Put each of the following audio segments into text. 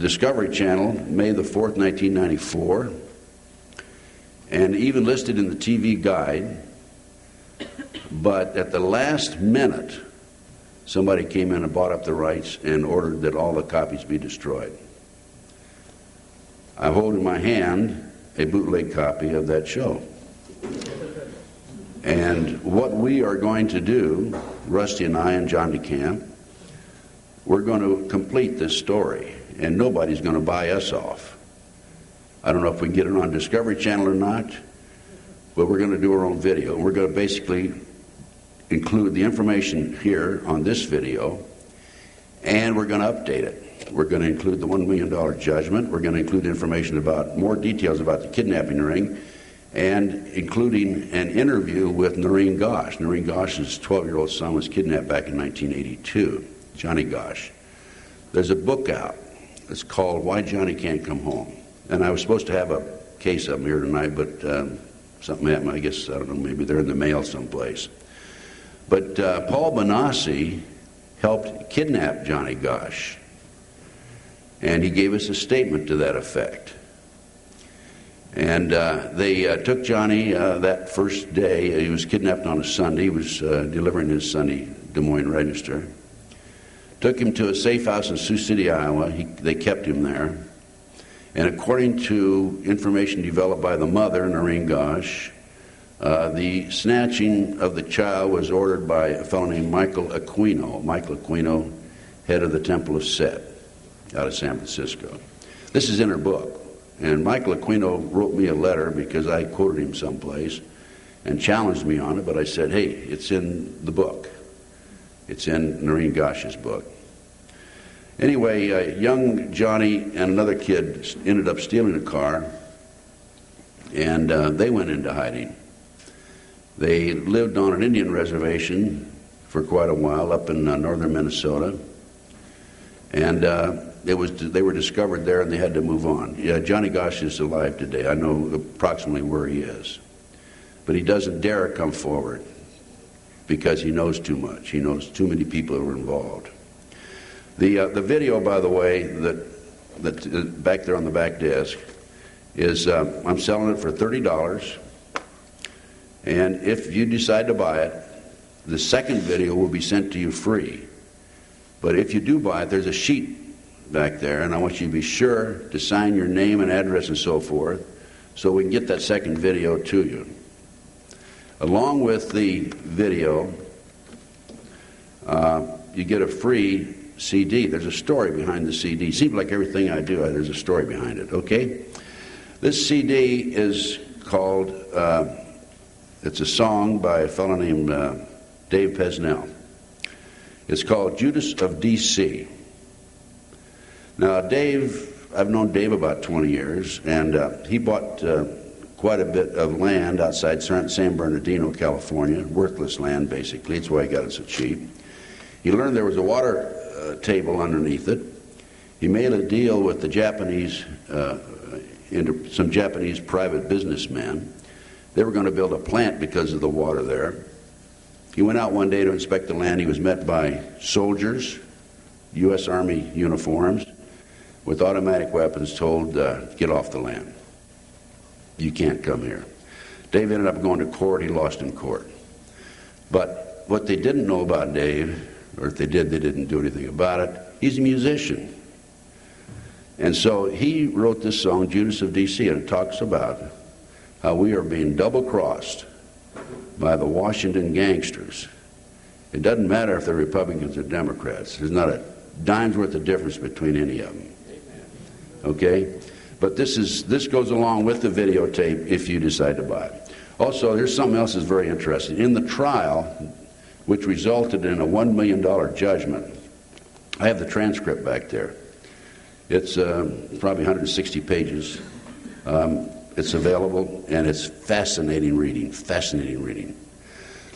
Discovery Channel, May the 4th, 1994, and even listed in the TV guide, but at the last minute, somebody came in and bought up the rights and ordered that all the copies be destroyed. I hold in my hand a bootleg copy of that show. And what we are going to do, Rusty and I and John DeCamp, we're going to complete this story, and nobody's going to buy us off. I don't know if we can get it on Discovery Channel or not, but we're going to do our own video. And we're going to basically include the information here on this video, and we're going to update it. We're going to include the $1 million judgment. We're going to include information about more details about the kidnapping ring, and including an interview with Noreen Gosch. Noreen Gosch's 12-year-old son was kidnapped back in 1982, Johnny Gosch. There's a book out. It's called Why Johnny Can't Come Home. And I was supposed to have a case of them here tonight, but something happened. I guess, I don't know, maybe they're in the mail someplace. But Paul Bonassi helped kidnap Johnny Gosch, and he gave us a statement to that effect. And they took Johnny that first day. He was kidnapped on a Sunday. He was delivering his Sunday Des Moines Register. Took him to a safe house in Sioux City, Iowa. They kept him there. And according to information developed by the mother, Noreen Gosch, the snatching of the child was ordered by a fellow named Michael Aquino. Michael Aquino, head of the Temple of Set out of San Francisco. This is in her book. And Michael Aquino wrote me a letter because I quoted him someplace and challenged me on it, but I said, hey, it's in the book. It's in Noreen Gosch's book. Anyway, young Johnny and another kid ended up stealing a car, and they went into hiding. They lived on an Indian reservation for quite a while up in northern Minnesota, and they were discovered there, and they had to move on. Yeah, Johnny Gosch is alive today. I know approximately where he is, but he doesn't dare come forward because he knows too much. He knows too many people who are involved. The video, by the way, that back there on the back desk is I'm selling it for $30, and if you decide to buy it, the second video will be sent to you free. But if you do buy it, there's a sheet back there, and I want you to be sure to sign your name and address and so forth so we can get that second video to you. Along with the video, you get a free CD. There's a story behind the CD. Seems like everything I do, there's a story behind it, okay? This CD is called, it's a song by a fellow named Dave Pesnell. It's called Judas of D.C. Now, Dave, I've known Dave about 20 years, and he bought quite a bit of land outside San Bernardino, California, worthless land, basically. That's why he got it so cheap. He learned there was a water table underneath it. He made a deal with the Japanese, some Japanese private businessmen. They were going to build a plant because of the water there. He went out one day to inspect the land. He was met by soldiers, U.S. Army uniforms, with automatic weapons, told, get off the land. You can't come here. Dave ended up going to court. He lost in court. But what they didn't know about Dave, or if they did, they didn't do anything about it, he's a musician. And so he wrote this song, Judas of D.C., and it talks about how we are being double-crossed by the Washington gangsters. It doesn't matter if they're Republicans or Democrats. There's not a dime's worth of difference between any of them. Okay? But this goes along with the videotape if you decide to buy it. Also, here's something else that's very interesting. In the trial, which resulted in a $1 million judgment, I have the transcript back there. It's probably 160 pages. It's available, and it's fascinating reading, fascinating reading.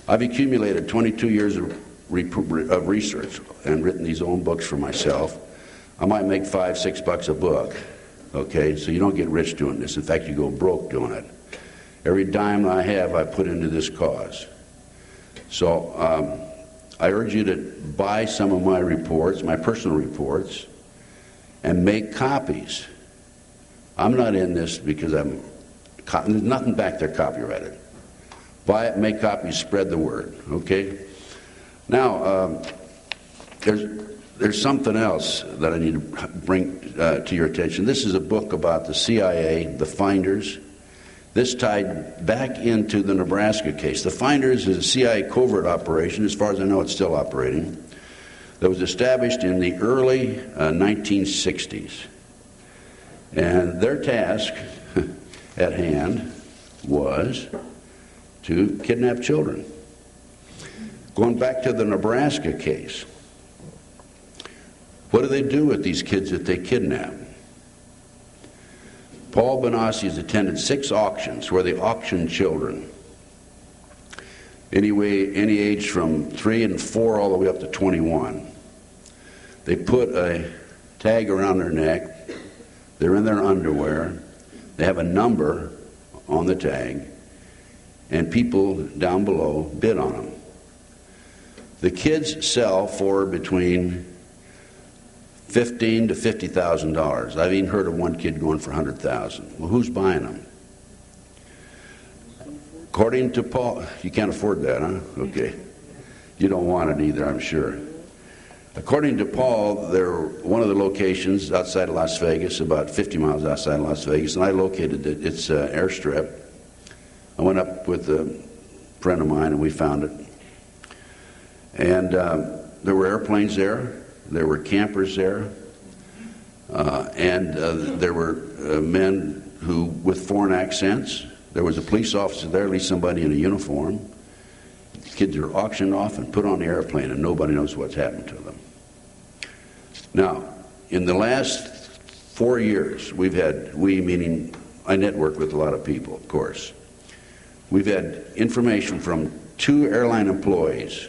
I've accumulated 22 years of research and written these own books for myself. I might make $5-6 a book, okay? So you don't get rich doing this. In fact, you go broke doing it. Every dime I have, I put into this cause. So I urge you to buy some of my reports, my personal reports, and make copies. I'm not in this because there's nothing back there copyrighted. Buy it, make copies, spread the word, okay? Now, there's something else that I need to bring to your attention. This is a book about the CIA, the Finders. This tied back into the Nebraska case. The Finders is a CIA covert operation. As far as I know, it's still operating. That was established in the early 1960s. And their task at hand was to kidnap children. Going back to the Nebraska case, what do they do with these kids that they kidnap? Paul Benassi has attended 6 auctions where they auction children. Any age from 3 and 4 all the way up to 21. They put a tag around their neck. They're in their underwear. They have a number on the tag. And people down below bid on them. The kids sell for between $15,000 to $50,000. I've even heard of one kid going for $100,000. Well, who's buying them? According to Paul, you can't afford that, huh? Okay. You don't want it either, I'm sure. According to Paul, they're one of the locations outside of Las Vegas, about 50 miles outside of Las Vegas, and I located it. It's an airstrip. I went up with a friend of mine, and we found it. And there were airplanes there. There were campers there. And there were men who, with foreign accents. There was a police officer there, at least somebody in a uniform. The kids are auctioned off and put on the airplane, and nobody knows what's happened to them. Now, in the last 4 years, we meaning I network with a lot of people, of course. We've had information from 2 airline employees,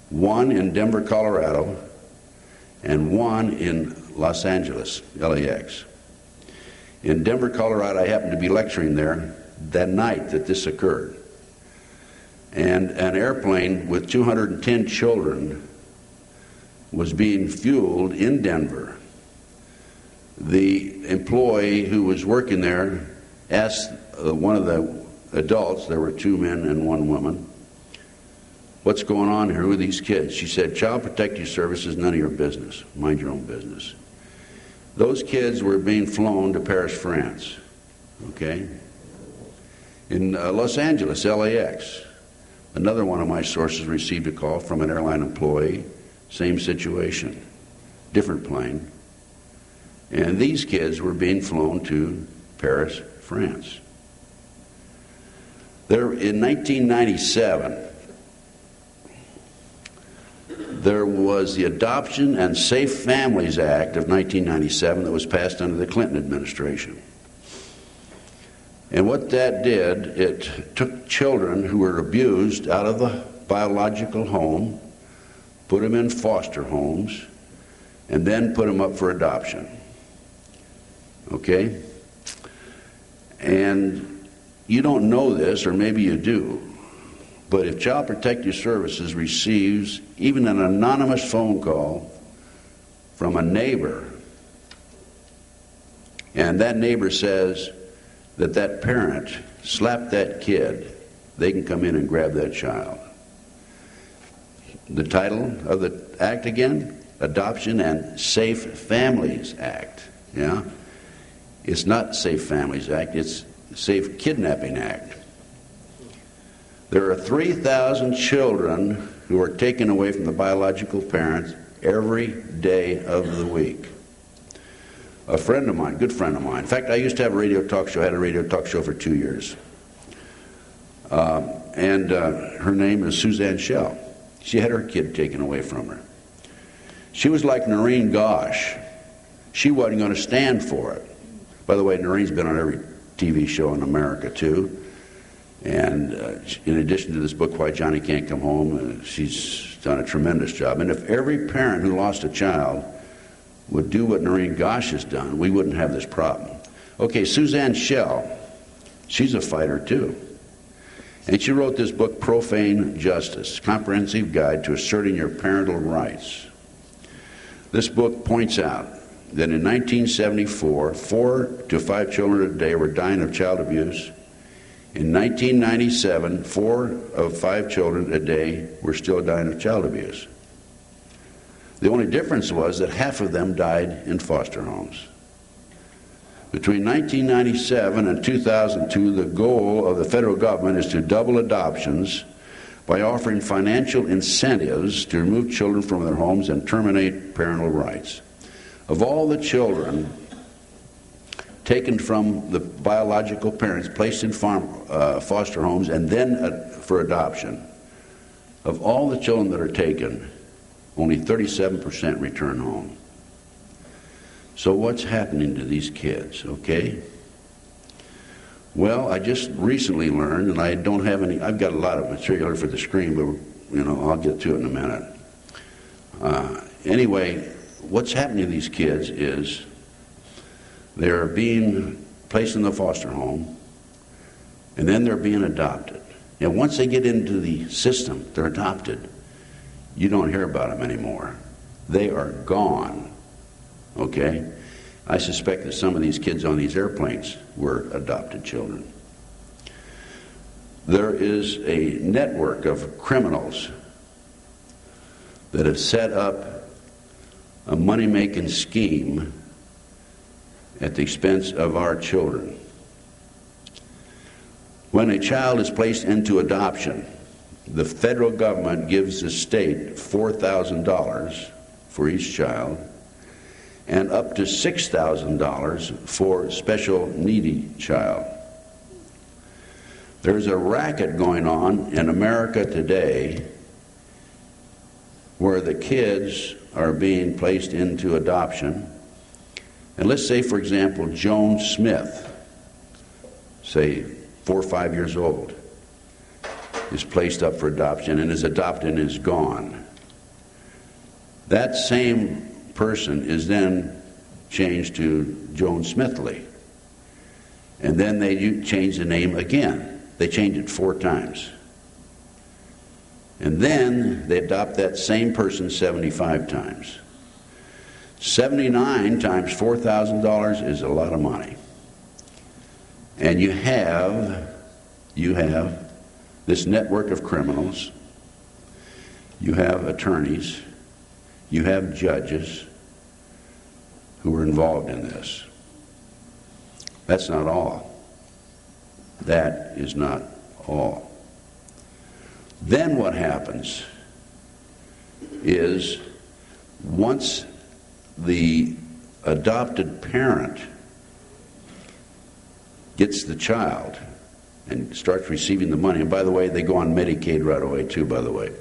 one in Denver, Colorado, and one in Los Angeles, LAX. In Denver, Colorado, I happened to be lecturing there that night that this occurred. And an airplane with 210 children was being fueled in Denver. The employee who was working there asked one of the adults, there were 2 men and 1 woman, "What's going on here with these kids?" She said, "Child Protective Services, none of your business. Mind your own business." Those kids were being flown to Paris, France. Okay? In Los Angeles, LAX, another one of my sources received a call from an airline employee, same situation, different plane. And these kids were being flown to Paris, France. There, in 1997, there was the Adoption and Safe Families Act of 1997 that was passed under the Clinton administration. And what that did, it took children who were abused out of the biological home, put them in foster homes, and then put them up for adoption. Okay? And you don't know this, or maybe you do, but if Child Protective Services receives even an anonymous phone call from a neighbor, and that neighbor says that that parent slapped that kid, they can come in and grab that child. The title of the act again, Adoption and Safe Families Act. Yeah? It's not Safe Families Act, it's Safe Kidnapping Act. There are 3,000 children who are taken away from the biological parents every day of the week. A friend of mine, good friend of mine, in fact, I used to have a radio talk show. I had a radio talk show for 2 years. Her name is Suzanne Schell. She had her kid taken away from her. She was like Noreen Gosh. She wasn't going to stand for it. By the way, Noreen's been on every TV show in America, too. And in addition to this book, Why Johnny Can't Come Home, she's done a tremendous job. And if every parent who lost a child would do what Noreen Gosh has done, we wouldn't have this problem. Okay, Suzanne Schell, she's a fighter too. And she wrote this book, Profane Justice, Comprehensive Guide to Asserting Your Parental Rights. This book points out that in 1974, 4 to 5 children a day were dying of child abuse. In 1997, 4 of 5 children a day were still dying of child abuse. The only difference was that half of them died in foster homes. Between 1997 and 2002, the goal of the federal government is to double adoptions by offering financial incentives to remove children from their homes and terminate parental rights. Of all the children taken from the biological parents, placed in foster homes, and then for adoption, of all the children that are taken, only 37% return home. So what's happening to these kids, okay? Well, I just recently learned, and I don't have any, I've got a lot of material here for the screen, but I'll get to it in a minute. Anyway, what's happening to these kids is they're being placed in the foster home, and then they're being adopted. And once they get into the system, they're adopted, you don't hear about them anymore. They are gone, okay? I suspect that some of these kids on these airplanes were adopted children. There is a network of criminals that have set up a money-making scheme at the expense of our children. When a child is placed into adoption, the federal government gives the state $4,000 for each child and up to $6,000 for special needy child. There's a racket going on in America today where the kids are being placed into adoption. And let's say, for example, Joan Smith, say 4 or 5 years old, is placed up for adoption and is adopted and is gone. That same person is then changed to Joan Smithley. And then they change the name again. They change it 4 times. And then they adopt that same person 75 times. 79 times $4,000 is a lot of money. And you have this network of criminals, you have attorneys, you have judges who are involved in this. That's not all. That is not all. Then what happens is once the adopted parent gets the child and starts receiving the money, and by the way, they go on Medicaid right away too, by the way.